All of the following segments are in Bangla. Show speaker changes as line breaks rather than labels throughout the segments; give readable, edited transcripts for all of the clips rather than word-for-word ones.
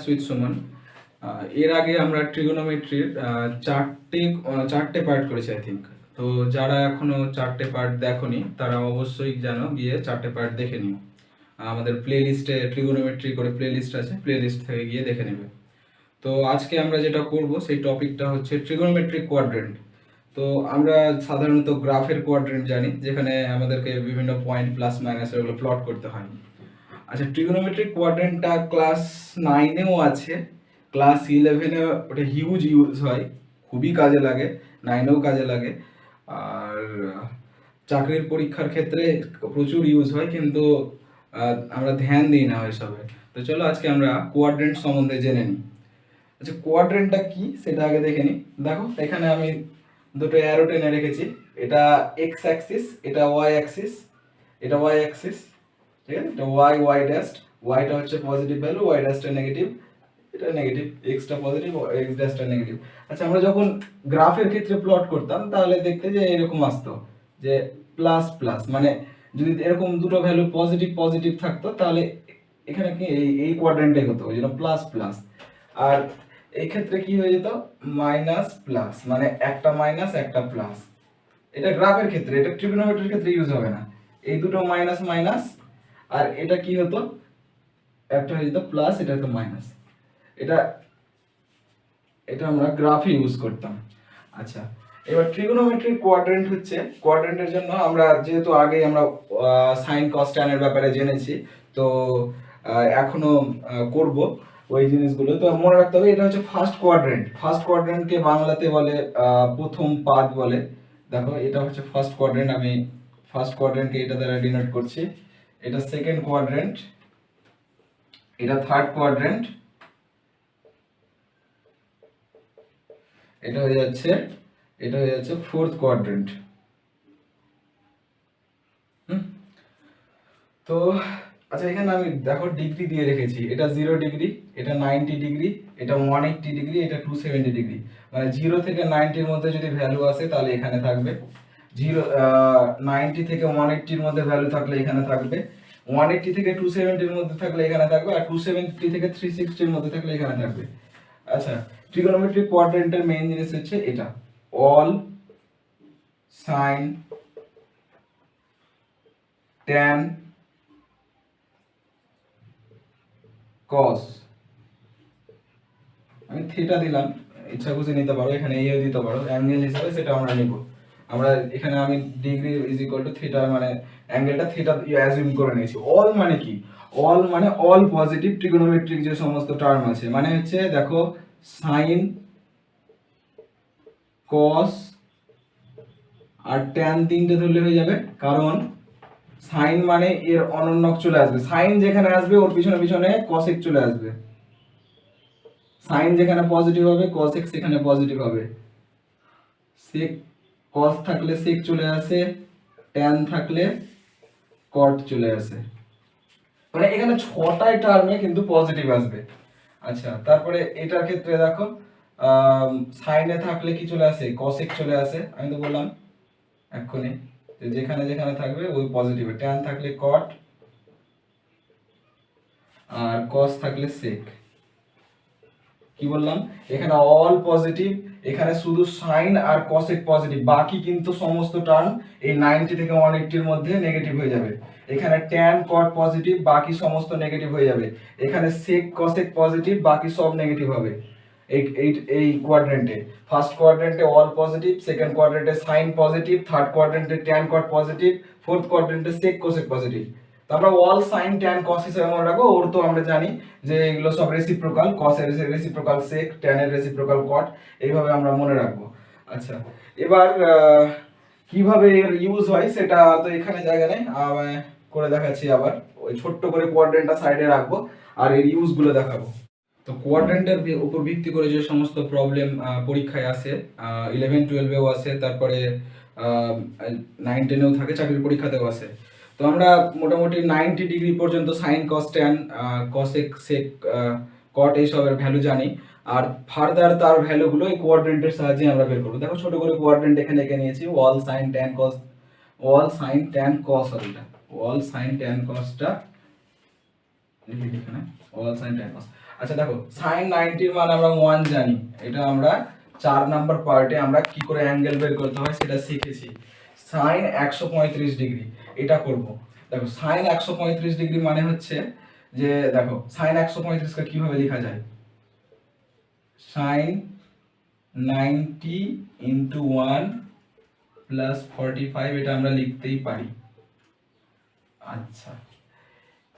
উইথ সুমন। এর আগে আমরা ট্রিগোনোমেট্রির চারটে পার্ট করেছি আই থিঙ্ক। তো যারা এখনো চারটে পার্ট দেখোনি তারা অবশ্যই জানো গিয়ে চারটে পার্ট দেখে নিও। আমাদের প্লে লিস্টে ট্রিগোনোমেট্রি করে প্লে লিস্ট আছে, প্লে লিস্ট থেকে গিয়ে দেখে নেবে। তো আজকে আমরা যেটা করব সেই টপিকটা হচ্ছে ট্রিগোনোমেট্রিক কোয়াড্রেন্ট। তো আমরা সাধারণত গ্রাফের কোয়াড্রেন্ট জানি, যেখানে আমাদেরকে বিভিন্ন পয়েন্ট প্লাস মাইনাস এগুলো প্লট করতে হয়। আচ্ছা, ট্রিগোনোমেট্রিক কোয়াড্রেন্টটা ক্লাস 9-এও আছে, ক্লাস 11-এ ওটা হিউজ ইউজ হয়, খুবই কাজে লাগে, 9-এও কাজে লাগে। আর চাকরির পরীক্ষার ক্ষেত্রে প্রচুর ইউজ হয়, কিন্তু আমরা ধ্যান দিই না ওইসবে। তো চলো আজকে আমরা কোয়াড্রেন্ট সম্বন্ধে জেনে নিই। আচ্ছা, কোয়াড্রেন্টটা কি সেটা আগে দেখে নিই। দেখো এখানে আমি দুটো অ্যারো টেনে রেখেছি, এটা এক্স অ্যাক্সিস, এটা ওয়াই অ্যাক্সিস, এটা ওয়াই অ্যাক্সিস, ঠিক আছে? এটা ওয়াই ওয়াই ড্যাশ, ওয়াইটা হচ্ছে পজিটিভ ভ্যালু, ওয়াই ড্যাশটা নেগেটিভ, এটা নেগেটিভ, এক্সটা পজিটিভ, এক্স ড্যাশটা নেগেটিভ। আচ্ছা, আমরা যখন গ্রাফের ক্ষেত্রে প্লট করতাম তাহলে দেখতে যে এরকম আসতো যে প্লাস প্লাস, মানে যদি এরকম দুটো ভ্যালু পজিটিভ পজিটিভ থাকতো তাহলে এখানে কি এই কোয়াড্রেন্টে হতো, ওই জন্য প্লাস প্লাস। আর এই ক্ষেত্রে কি হয়ে যেত, মাইনাস প্লাস, মানে একটা মাইনাস একটা প্লাস। এটা গ্রাফের ক্ষেত্রে, এটা ট্রিগোনোমেট্রির ক্ষেত্রে ইউজ হবে না। এই দুটো মাইনাস মাইনাস, আর এটা কি হতো, একটা হয়ে যেত প্লাস, এটা হতো মাইনাস। এটা এটা আমরা গ্রাফে ইউজ করতাম। আচ্ছা, এবার ট্রিগোনোমেট্রিক কোয়াড্রেন্ট হচ্ছে, কোয়াড্রেন্টের জন্য আমরা যেহেতু আগে আমরা সাইন কস ট্যান এর ব্যাপারে জেনেছি, তো এখনো করব ওই জিনিসগুলো। তো মনে রাখতে হবে এটা হচ্ছে ফার্স্ট কোয়াড্রেন্ট। ফার্স্ট কোয়াড্রেন্টকে বাংলাতে বলে প্রথম পাদ বলে। দেখো এটা হচ্ছে ফার্স্ট কোয়াড্রেন্ট, আমি ফার্স্ট কোয়াড্রেন্টকে এটা দ্বারা ডিনোট করছি। এটা সেকেন্ড কোয়াড্রেন্ট, এটা থার্ড কোয়াড্রেন্ট, এটা হয়ে যাচ্ছে ফোর্থ কোয়াড্রেন্ট। তো আচ্ছা, এখানে আমি দেখো ডিগ্রি দিয়ে রেখেছি, এটা 0 ডিগ্রি, এটা 90 ডিগ্রি, এটা 180 ডিগ্রি, এটা 270 ডিগ্রি। মানে 0 থেকে 90-র মধ্যে যদি ভ্যালু আসে তাহলে এখানে থাকবে, 90 থেকে 180-র মধ্যে ভ্যালু থাকলে এখানে থাকবে, 180 থেকে 270-র মধ্যে থাকলে এখানে থাকবে, আর 270 থেকে 360-র মধ্যে থাকলে এখানে থাকবে। আচ্ছা, ট্রিগোনোমেট্রিক কোয়াড্রেন্টের মেইন জিনিস হচ্ছে এটা, অল সাইন ট্যান কস। আমি থিটা দিলাম, ইচ্ছা খুশি নিতে পারো, এখানে এও দিতে পারো অ্যাঙ্গেল হিসেবে, সেটা আমরা নিব। আমরা এখানে আমি degree is equal to theta, মানে অ্যাঙ্গেলটা থিটা অ্যাজিউম করে নিয়েছি। অল মানে কি, অল মানে অল পজিটিভ ট্রিগোনোমেট্রিক যে সমস্ত টার্ম আছে, মানে হচ্ছে দেখো সাইন কস আর ট্যান তিনটে ধরলে হয়ে যাবে, কারণ সাইন মানে এর অনন্যক চলে আসবে, সাইন যেখানে আসবে ওর পিছনে পিছনে কসেক চলে আসবে, সাইন যেখানে পজিটিভ হবে কসেক সেখানে পজিটিভ হবে, সেক কস থাকলে সেক চলে আসে, ট্যান থাকলে কট চলে আসে, মানে এখানে ছটাই টার্মে কিন্তু পজিটিভ আসবে। আচ্ছা, তারপরে এটার ক্ষেত্রে দেখো সাইনে থাকলে কি চলে আসে, কসেক চলে আসে, আমি তো বললাম এক্ষুনি যেখানে যেখানে থাকবে ওই পজিটিভ, ট্যান থাকলে কট, আর কস থাকলে সেক। কি বললাম, এখানে অল পজিটিভ, এখানে শুধু সাইন আর কসেক পজিটিভ, বাকি কিন্তু সমস্ত টার্ম এই 90 থেকে 180-র মধ্যে নেগেটিভ হয়ে যাবে। এখানে ট্যান কট পজিটিভ, বাকি সমস্ত নেগেটিভ হয়ে যাবে। এখানে সেক কসেক পজিটিভ, বাকি সব নেগেটিভ হবে। এই এই এই কোয়াড্রেন্টে, ফার্স্ট কোয়াড্রেন্টে অল পজিটিভ, সেকেন্ড কোয়াড্রেন্টে সাইন পজিটিভ, থার্ড কোয়াড্রেন্টে ট্যান কট পজিটিভ, ফোর্থ কোয়াড্রেন্টে সেক কোসেক পজিটিভ। তারপর অল সাইন ট্যান কস হিসেবে মনে রাখবো, ওর তো আমরা জানি যে এগুলো সব রেসিপ্রোকাল, কসের রেসিপ্রোকাল সেক, ট্যানের রেসিপ্রোকাল কট, এইভাবে আমরা মনে রাখবো। আচ্ছা, এবার কিভাবে এর ইউজ হয় সেটা তো এখানে জায়গা নেই, করে দেখাচ্ছি আবার, ওই ছোট্ট করে কোয়াড্রেন্টটা সাইডে রাখবো আর এর ইউজগুলো দেখাবো। তো কোয়াড্রেন্টের উপর ভিত্তি করে যে সমস্ত প্রবলেম পরীক্ষায় আসে, 11-12-এও আসে, তারপরে 9-10-এও থাকে, চাকরির পরীক্ষাতেও আসে। তো আমরা মোটামুটি 90 ডিগ্রি পর্যন্ত সাইন কস ট্যান কসেক সেক কট এইসবের ভ্যালু জানি, আর ফার্দার তার ভ্যালুগুলো এই কোয়াড্রেন্টের সাহায্যে আমরা বের করবো। দেখো ছোট করে কোয়াড্রেন্ট এখানে এঁকে নিয়েছি, all sine tan cos, all sine tan cos, all sine tan কসটা এখানে অল সাইন ট্যান কস। আচ্ছা দেখো সাইন 90 মান আমরা 1 জানি, এটা আমরা 4 নাম্বার পার্টে আমরা কি করে অ্যাঙ্গেল বের করতে হয় সেটা শিখেছি। সাইন 135 ডিগ্রি এটা করব। দেখো সাইন 135 ডিগ্রি মানে হচ্ছে যে দেখো সাইন 135 কে কিভাবে লেখা যায়, সাইন 90 ইন্টু 1 প্লাস 45 এটা আমরা লিখতেই পারি। আচ্ছা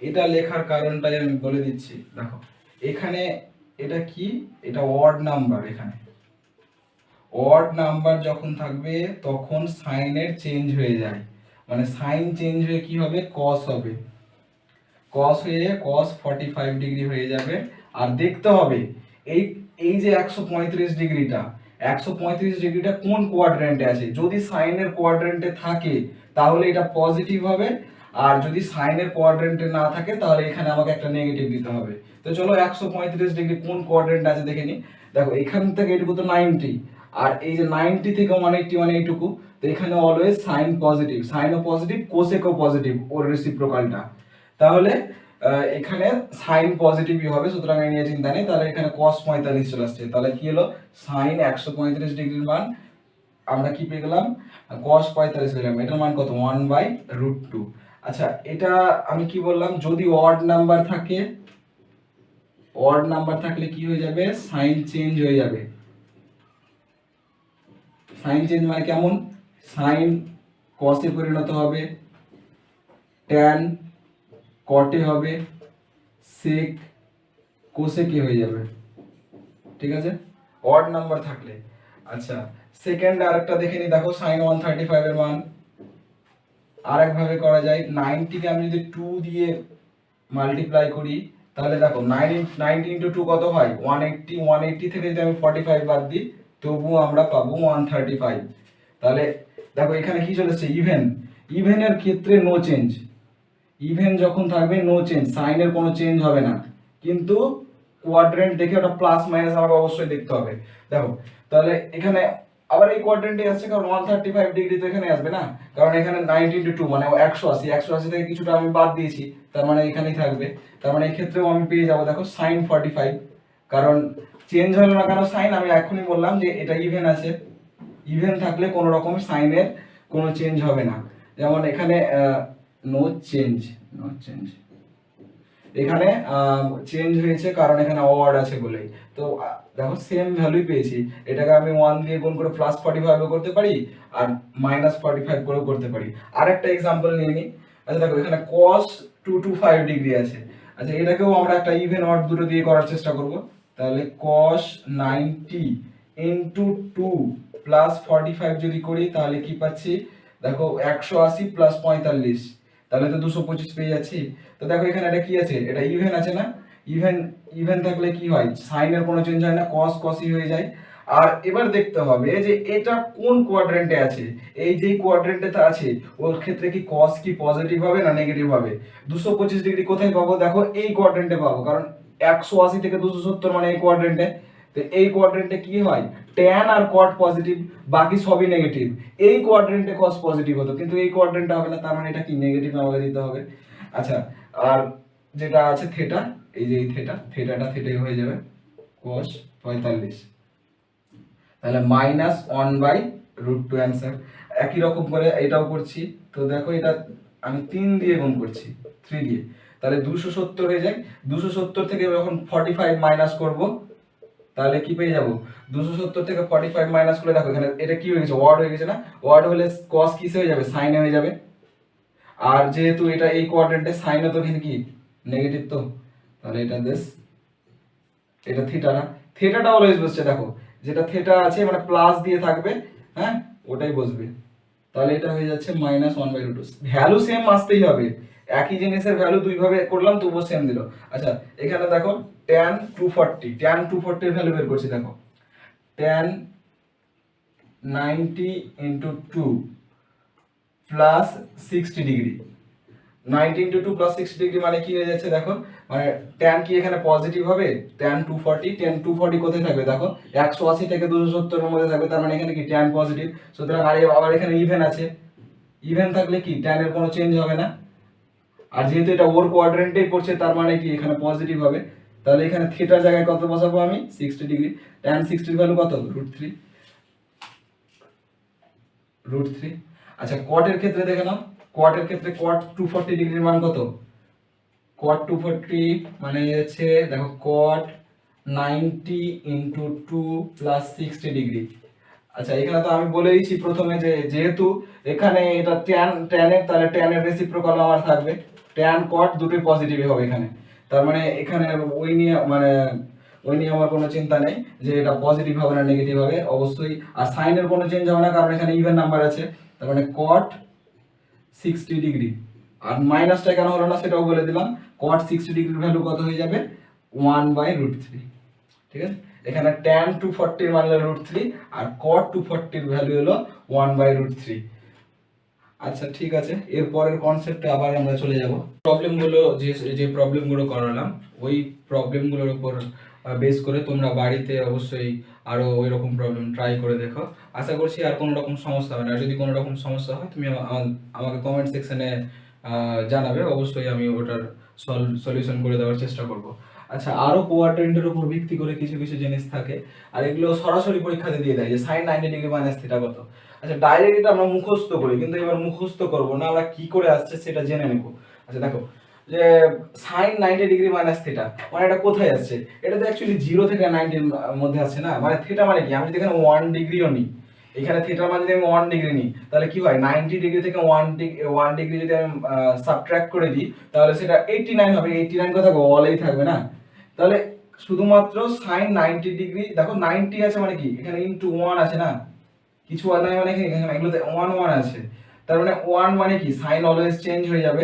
এটা লেখার কারণটাই আমি বলে দিচ্ছি। দেখো এখানে এটা কি, এটা অড নাম্বার, এখানে অড নাম্বার যখন থাকবে তখন সাইনের চেঞ্জ হয়ে যায়, মানে সাইন চেঞ্জ হয়ে কি হবে, কস হবে, কস হয়ে কস 45 ডিগ্রি হয়ে যাবে। আর দেখতে হবে এই এই যে 135 ডিগ্রিটা 135 ডিগ্রিটা কোন কোয়াড্রেন্টে আছে। যদি সাইনের কোয়াড্রেন্টে থাকে তাহলে এটা পজিটিভ হবে, আর যদি সাইনের কোয়াড্রেন্টে না থাকে তাহলে এখানে আমাকে একটা নেগেটিভ দিতে হবে। তো চলো 135 ডিগ্রি কোন কোয়াড্রেন্ট আছে দেখে নি। দেখো এখান থেকে এটুকু তো 90, আর এই যে 90 থেকে 180 মানে এইটুকু, তো এখানে অলওয়েজ সাইন পজিটিভ, সাইনও পজিটিভ কোসেকও পজিটিভ, ওর রেসিপ্রোকালটা। তাহলে এখানে সাইন পজিটিভই হবে, সুতরাং এই নিয়ে চিন্তা নেই। তাহলে এখানে cos 45 চলে আসছে, তাহলে কি হলো সাইন 135 ডিগ্রির মান আমরা কি পেয়ে গেলাম, cos 45 পেলাম। এটার মান কত, 1/√2। আচ্ছা এটা আমি কি বললাম, যদি অড নাম্বার থাকে, অড নাম্বার থাকলে কি হয়ে যাবে, সাইন চেঞ্জ হয়ে যাবে। সাইন চেঞ্জ মানে কেমন, সাইন কসে পরিণত হবে, ট্যান কটে হবে, সেক কোসেকে হয়ে যাবে, ঠিক আছে অড নাম্বার থাকলে। আচ্ছা সেকেন্ড আরেকটা দেখে নি, দেখো সাইন 135 এর মান আরেকভাবে করা যায়। 90 কে আমি যদি 2 দিয়ে মাল্টিপ্লাই করি তাহলে দেখো 90 ইন্টু 2 কত হয় 180, 180 থেকে যদি আমি 45 বাদ দিই তবুও আমরা পাবো 135। তাহলে দেখো এখানে কি চলেছে, ইভেন, ইভেনের ক্ষেত্রে নো চেঞ্জ, ইভেন যখন থাকবে নো চেঞ্জ, সাইনের কোনো চেঞ্জ হবে না, কিন্তু কোয়াড্রেন্ট দেখে ওটা প্লাস মাইনাস আমাকে অবশ্যই দেখতে হবে। দেখো তাহলে এখানে আবার এই কোয়াড্রেন্টে আসছে, কারণ 135 ডিগ্রি তো এখানে আসবে না, কারণ এখানে 90 ইন্টু 2 মানে 180, 180 থেকে কিছুটা আমি বাদ দিয়েছি, তার মানে এখানেই থাকবে। তার মানে এই ক্ষেত্রেও আমি পেয়ে যাবো দেখো সাইন 45, কারণ চেঞ্জ হলো না কেন সাইন, আমি এখনই বললাম যে এটা ইভেন আছে, ইভেন থাকলে কোনো রকম সাইনের কোনো চেঞ্জ হবে না। যেমন এখানে নো চেঞ্জ, নো চেঞ্জ, এখানে চেঞ্জ হয়েছে কারণ এখানে অড আছে বলেই। তো দেখো সেম ভ্যালুই পেয়েছি, এটাকে আমি 1 দিয়ে গুণ করে প্লাস 45 করতে পারি আর মাইনাস 45 করেও করতে পারি। আরেকটা এক্সাম্পল নিয়ে নিই। আচ্ছা দেখো এখানে cos 225 ডিগ্রি আছে। আচ্ছা এটাকেও আমরা একটা ইভেন অড দুটো দিয়ে করার চেষ্টা করব। তাহলে cos 90 ইনটু 2 প্লাস 45 যদি করি তাহলে কি পাচ্ছি, দেখো 180 প্লাস 45, তাহলে তো 225 পেয়ে যাচ্ছি। তো দেখো এখানে এটা কি আছে, এটা ইভেন আছে না, ইভেন, ইভেন থাকলে কি হয় সাইনের কোনো চেঞ্জ হয় না, cos cosই হয়ে যায়। আর এবার দেখতে হবে যে এটা কোন কোয়াড্রেন্টে আছে, এই যে কোয়াড্রেন্টে আছে ওর ক্ষেত্রে কি cos কি পজিটিভ হবে না নেগেটিভ হবে। 225 ডিগ্রি কোথায় পাবো, দেখো এই কোয়াড্রেন্টে পাবো, কারণ 180 থেকে 270 মানে এই কোয়াড্রেন্টে। তো এই কোয়াড্রেন্টে কি হয় tan আর cot পজিটিভ, বাকি সবই নেগেটিভ। এই কোয়াড্রেন্টে cos পজিটিভ হতো, কিন্তু এই কোয়াড্রেন্টে হবে না, তার মানে এটা কি নেগেটিভ আমাকে দিতে হবে। আচ্ছা আর যেটা আছে থেটা, এই যে এই থেটাটা থেটাই হয়ে যাবে cos 45, তাহলে -1/√2 অ্যান্সার। একই রকম করে এটাও করছি, তো দেখো এটা আমি 3 দিয়ে গুণ করছি, 3 দিয়ে, তাহলে 270 হয়ে যায়। 270 থেকে যখন 45 মাইনাস করব তাহলে কি পেয়ে যাব, 270 থেকে 45 মাইনাস করে দেখো এখানে এটা কি হয়ে গেছে, ওয়ার্ড হয়ে গেছে না, ওয়ার্ড হলে cos কিসে হয়ে যাবে, সাইনে হয়ে যাবে। আর যেহেতু এটা এই কোয়াড্রেন্টে সাইনও তো এখানে কি নেগেটিভ, তো তাহলে এটা দিস, এটা থিটা না, থিটাটা অলওয়েজ বসছে, দেখো যেটা থিটা আছে মানে প্লাস দিয়ে থাকবে, হ্যাঁ ওটাই বসবে। তাহলে এটা হয়ে যাচ্ছে -1/√2, ভ্যালু সেম আসতেই হবে, একই জিনিসের ভ্যালু দুই ভাবে করলাম তবুও সেম দিল। আচ্ছা এখানে দেখো tan 240 এর ভ্যালু বের করছি, দেখো tan 90 into 2 plus 60 degree, 90 into 2 plus 60 degree মানে কি হয়ে যাচ্ছে, দেখো মানে tan কি এখানে পজিটিভ হবে, tan 240 কোথায় থাকবে, দেখো 180 থেকে 270 এর মধ্যে থাকবে, তার মানে এখানে কি tan পজিটিভ, সুতরাং আবার এখানে ইভেন আছে, ইভেন থাকলে কি tan এর কোনো চেঞ্জ হবে না, আর যেহেতু এটা ওর কোয়াড্রেন্টেই পড়ছে তার মানে কি এখানে পজিটিভ হবে, তাহলে এখানে থিটার জায়গায় কত বসাবো আমি 60 ডিগ্রি, tan 60 ভ্যালু কত √3। আচ্ছা কটের ক্ষেত্রে দেখে নাও, কটের ক্ষেত্রে কট 240 ডিগ্রির মান কত, কট 240 মানে হচ্ছে দেখো কট 90 ইন্টু 2 প্লাস 60 ডিগ্রি। আচ্ছা এখানে তো আমি বলে দিয়েছি প্রথমে যে যেহেতু এখানে এটা tan এর, তাহলে tan এর রেসিপ্রোকাল আমার থাকবে, tan cot দুটোই পজিটিভই হবে এখানে। তার মানে এখানে ওই নিয়ে আমার কোনো চিন্তা নেই যে এটা পজিটিভ হবে না নেগেটিভ হবে, অবশ্যই। আর সাইনের কোনো চেঞ্জ হবে না কারণ এখানে ইভেন নাম্বার আছে, তার মানে cot 60 ডিগ্রি। আর মাইনাসটা কেন হলো না সেটাও বলে দিলাম, cot 60 ডিগ্রির ভ্যালু কত হয়ে যাবে 1/√3। ঠিক আছে, এখানে tan 240 এর মান হলো √3 আর cot 240 এর ভ্যালু হলো 1/√3। আচ্ছা ঠিক আছে, এর পরের কনসেপ্টে আবার আমরা চলে যাব। প্রবলেমগুলো যে প্রবলেমগুলো করালাম ওই প্রবলেমগুলোর উপর বেস করে তোমরা বাড়িতে অবশ্যই আরো ওই রকম প্রবলেম ট্রাই করে দেখো। আশা করছি আর কোনো রকম সমস্যা হবে না। আর যদি কোনো রকম সমস্যা হয় তুমি আমাকে কমেন্ট সেকশনে জানাবে, অবশ্যই আমি ওটার সলিউশন করে দেওয়ার চেষ্টা করব। আচ্ছা আরো কোয়াড্রেন্টের উপর ভিত্তি করে কিছু কিছু জিনিস থাকে, আর এগুলো সরাসরি পরীক্ষাতে দিয়ে দেয় যে sin 90 ডিগ্রি মাইনাস থিটা কত। আচ্ছা ডাইরেক্ট এটা আমরা মুখস্থ করি, কিন্তু এবার মুখস্থ করব না, আমরা কি করে আসছে সেটা জেনে নেব। আচ্ছা দেখো যে sin 90 ডিগ্রি মাইনাস থিটা মানে এটা কোথায় আসছে, এটা তো অ্যাকচুয়ালি 0 থেকে 90 এর মধ্যে আছে না, মানে থিটা মানে কি, আমি যদি এখানে 1 ডিগ্রিও নিই, এখানে থিটার মান যদি আমি 1 ডিগ্রি নিই তাহলে কি হয় 90 ডিগ্রি থেকে 1 ডিগ্রি যদি আমি সাবট্রাক্ট করে দিই তাহলে সেটা 89 হবে। 89 কথা বলেই থাকবে না, তাহলে শুধুমাত্র sin 90 ডিগ্রি, দেখো 90 আছে মানে কি এখানে ইনটু 1 আছে না, কিছু আর নাই মানে কি এখানে এগুলোতে 1 আছে, তার মানে 1 মানে কি সাইন অলওয়েজ চেঞ্জ হয়ে যাবে,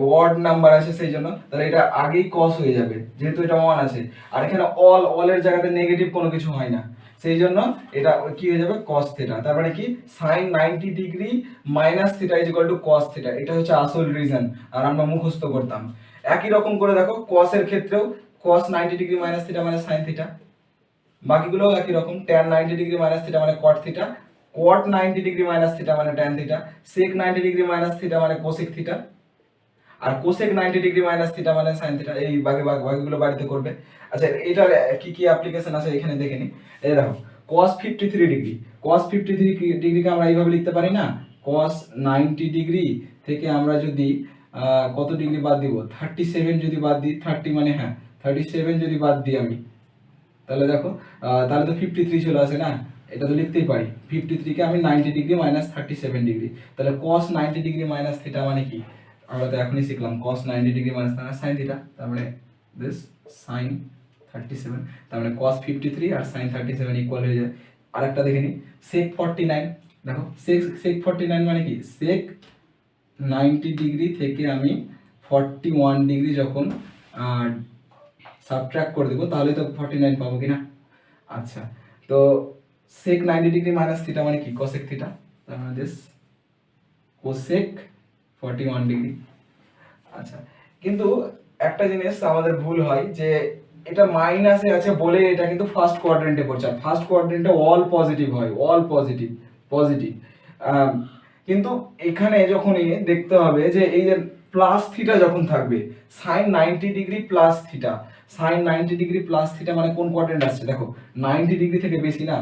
ওয়ার্ড নাম্বার আছে সেই জন্য, তাহলে এটা আগেই cos হয়ে যাবে যেহেতু এটা 1 আছে। আর এখানে অল এর জায়গাতে নেগেটিভ কোনো কিছু হয় না, সেই জন্য এটা কি হয়ে যাবে cos থিটা। তার মানে কি sin 90 degree minus theta is equal to cos theta, এটা হচ্ছে আসল রিজন। আর আমরা মুখস্থ করতাম। একই রকম করে দেখো cos এর ক্ষেত্রেও cos 90 ডিগ্রি মাইনাস থিটা মানে sin থিটা, বাকিগুলোও একই রকম, tan 90 ডিগ্রি মাইনাস থিটা মানে cot theta, cot 90 degree minus theta মানে tan theta, sec 90 degree minus theta মানে cosec থিটা, আর cosec 90 ডিগ্রি মাইনাস থিটা মানে sin থিটা। এই বাকিগুলো বাড়িতে করবে। আচ্ছা এটার কি কি অ্যাপ্লিকেশন আছে এখানে দেখে নি। এই দেখো cos 53 ডিগ্রি, cos 53 ডিগ্রিকে আমরা এইভাবে লিখতে পারি না, cos 90 ডিগ্রি থেকে আমরা যদি কত ডিগ্রি বাদ দিব 37 যদি বাদ দিই, 30 মানে হ্যাঁ 37 যদি বাদ দিই আমি, তাহলে দেখো তাহলে তো 53 চলে আসে না, এটা তো লিখতেই পারি 53 কে আমি 90 ডিগ্রি মাইনাস 37 ডিগ্রি, তাহলে cos 90 ডিগ্রি মাইনাস থিটা মানে কি আমরা তো এখনই শিখলাম cos 90 degree minus sin theta, তার মানে দিস sin 37, তার মানে cos 53 আর sin 37 ইকুয়াল হয়ে যায়। আরেকটা দেখে নিই sec 49, দেখো sec 49 মানে কি sec 90 ডিগ্রি থেকে আমি 41 ডিগ্রি যখন সাবট্রাক্ট করে দেবো তাহলে তো 49 পাবো কিনা। আচ্ছা তো sec 90 ডিগ্রি মাইনাস থিটা মানে কি cosec থিটা, তার মানে দিস cosec 41 ডিগ্রি। আচ্ছা কিন্তু একটা জিনিস আমাদের ভুল হয় যে এটা মাইনাসে আছে বলে এটা কিন্তু ফার্স্ট কোয়াড্রেন্টে পড়ছে, আর ফার্স্ট কোয়াড্রেন্টে অল পজিটিভ হয়, অল পজিটিভ পজিটিভ। কিন্তু এখানে যখনই দেখতে হবে যে এই যে প্লাস থিটা যখন থাকবে sin 90 degree plus theta, sin 90 degree plus theta মানে কোন কোয়াড্রেন্ট আসছে দেখো 90 ডিগ্রি থেকে বেশি না,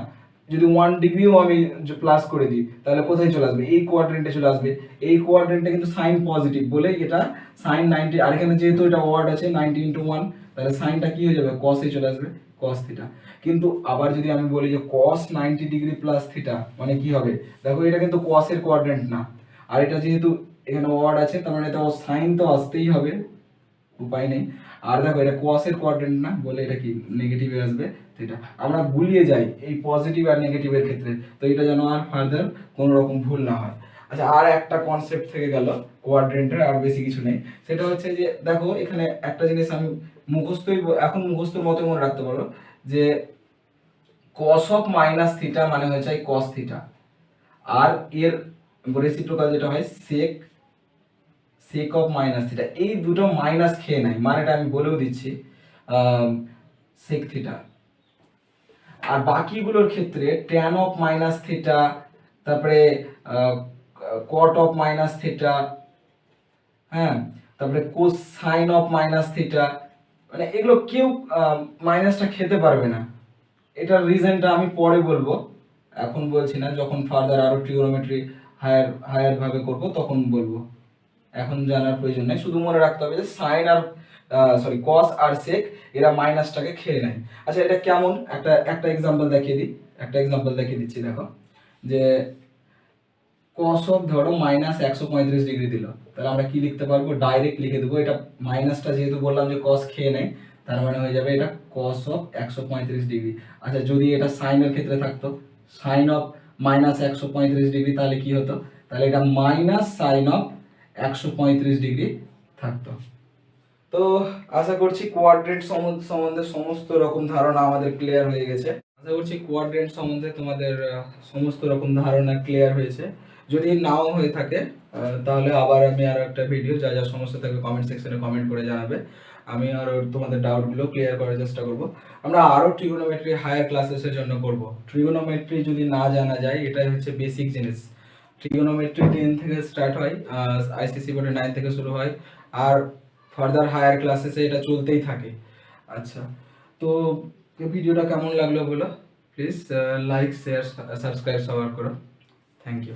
যদি 1 ডিগ্রিও আমি প্লাস করে দিই তাহলে কোথায় চলে আসবে এই কোয়াড্রেন্টে চলে আসবে, এই কোয়াড্রেন্টে কিন্তু সাইন পজিটিভ বলে এটা sin 90, আর এখানে যেহেতু এটা ওয়ার্ড আছে 90 * 1 তাহলে সাইনটা কি হয়ে যাবে cos এ চলে আসবে cos থিটা। কিন্তু আবার যদি আমি বলি যে cos 90 ডিগ্রি প্লাস থিটা মানে কি হবে, দেখো এটা কিন্তু cos এর কোয়াড্রেন্ট না, আর এটা যেহেতু এখানে ওয়ার্ড আছে তার মানে এটা সাইন তো আসতেই হবে, উপায় নেই। আর দেখো এটা cos এর কোয়াড্রেন্ট না বলে এটা কি নেগেটিভে আসবে থিটা। আমরা ভুলিয়ে যাই এই পজিটিভ আর নেগেটিভের ক্ষেত্রে, তো এটা যেন আর ফার্দার কোনো রকম ভুল না হয়। আচ্ছা আর একটা কনসেপ্ট থেকে গেল কোয়াড্রেন্টের, আর বেশি কিছু নেই, সেটা হচ্ছে যে দেখো এখানে একটা জিনিস আমি এখন মুখস্থর মতো মনে রাখতে পারো যে cos অফ মাইনাস থিটা মানে হচ্ছে cos থিটা, আর এর রেসিপ্রোকাল যেটা হয় sec অফ মাইনাস থিটা, এই দুটো মাইনাস খেয়ে নাই মানেটা আমি বলেও দিচ্ছি sec থিটা। আর বাকিগুলোর ক্ষেত্রে tan অফ মাইনাস থিটা, তারপরে cot অফ মাইনাস থিটা, হ্যাঁ তারপরে কোসাইন অফ মাইনাস থিটা, মানে এগুলো কেউ মাইনাসটা খেতে পারবে না। এটার রিজনটা আমি পরে বলবো, এখন বলছি না, যখন ফার্দার আরো ট্রিগোনোমেট্রি হায়ার হায়ার ভাবে করব তখন বলবো, এখন জানার প্রয়োজন নেই। শুধু মনে রাখতে হবে যে সাইন আর কস আর সেক এরা মাইনাসটাকে খেয়ে নেয়। আচ্ছা এটা কেমন, একটা একটা এক্সাম্পল দেখিয়ে দিই, একটা এক্সাম্পল দেখিয়ে দিচ্ছি। দেখো যে কস অফ ধরো মাইনাস 135 ডিগ্রি দিল, তাহলে আমরা কি লিখতে পারবো, ডাইরেক্ট লিখে দেবো। এটা মাইনাসটা যেহেতু বললাম যে কস খেয়ে নেয়, তার মানে হয়ে যাবে এটা কস অফ 135 ডিগ্রি। আচ্ছা যদি এটা সাইনের ক্ষেত্রে থাকতো, সাইন অফ মাইনাস 135 ডিগ্রি, তাহলে কি হতো, তাহলে এটা মাইনাস সাইন অফ 135 ডিগ্রি থাকতো। তো আশা করছি কোয়াড্রেন্ট সম্বন্ধে সমস্ত রকম ধারণা আমাদের ক্লিয়ার হয়ে গেছে। আশা করছি কোয়াড্রেন্ট সম্বন্ধে তোমাদের সমস্ত রকম ধারণা ক্লিয়ার হয়েছে। যদি নাও হয়ে থাকে তাহলে আবার আমি আরো একটা ভিডিও, যা যা সমস্যা থাকবে কমেন্ট সেকশনে কমেন্ট করে জানাবে, আমি আরো তোমাদের ডাউটগুলো ক্লিয়ার করার চেষ্টা করব। আমরা আরো ট্রিগোনোমেট্রি হায়ার ক্লাসেসের জন্য করব। ট্রিগোনোমেট্রি যদি না জানা যায়, এটাই হচ্ছে বেসিক জিনিস। ট্রিগোনোমেট্রি 10 থেকে স্টার্ট হয়, আইসিসি বোর্ডে 9 থেকে শুরু হয়, আর ফার্দার হায়ার ক্লাসেসে এটা চলতেই থাকে। আচ্ছা, তো ভিডিওটা কেমন লাগলো বলো, প্লিজ লাইক শেয়ার সাবস্ক্রাইব সবার করো। Thank you.